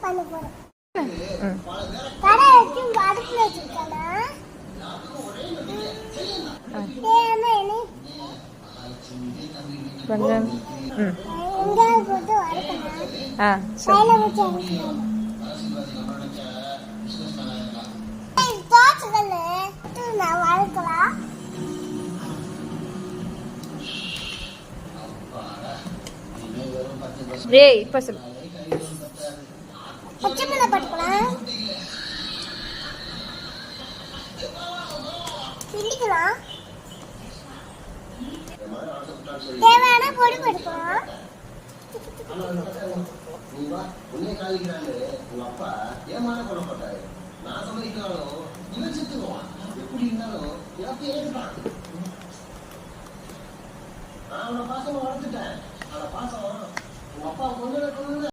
பண்ண போறேன். கடை வச்சு அடுப்புல வச்சிருக்கானா கொஞ்சம் எங்கேயாவது போட்டு வறுக்கணும். கையில வச்சு அரைக்கணும். தோசைக்கல்ல நான் வறுக்கலாம். ஏய் இப்ப சொல்லு. பச்சை மிளகாய் போட்டுக்கலாம். கிண்டிக்கலாம். தேவையான பொடி போட்டுக்கலாம். பாசம் வளர்த்துட்டேன். பாசம் உங்க அப்பா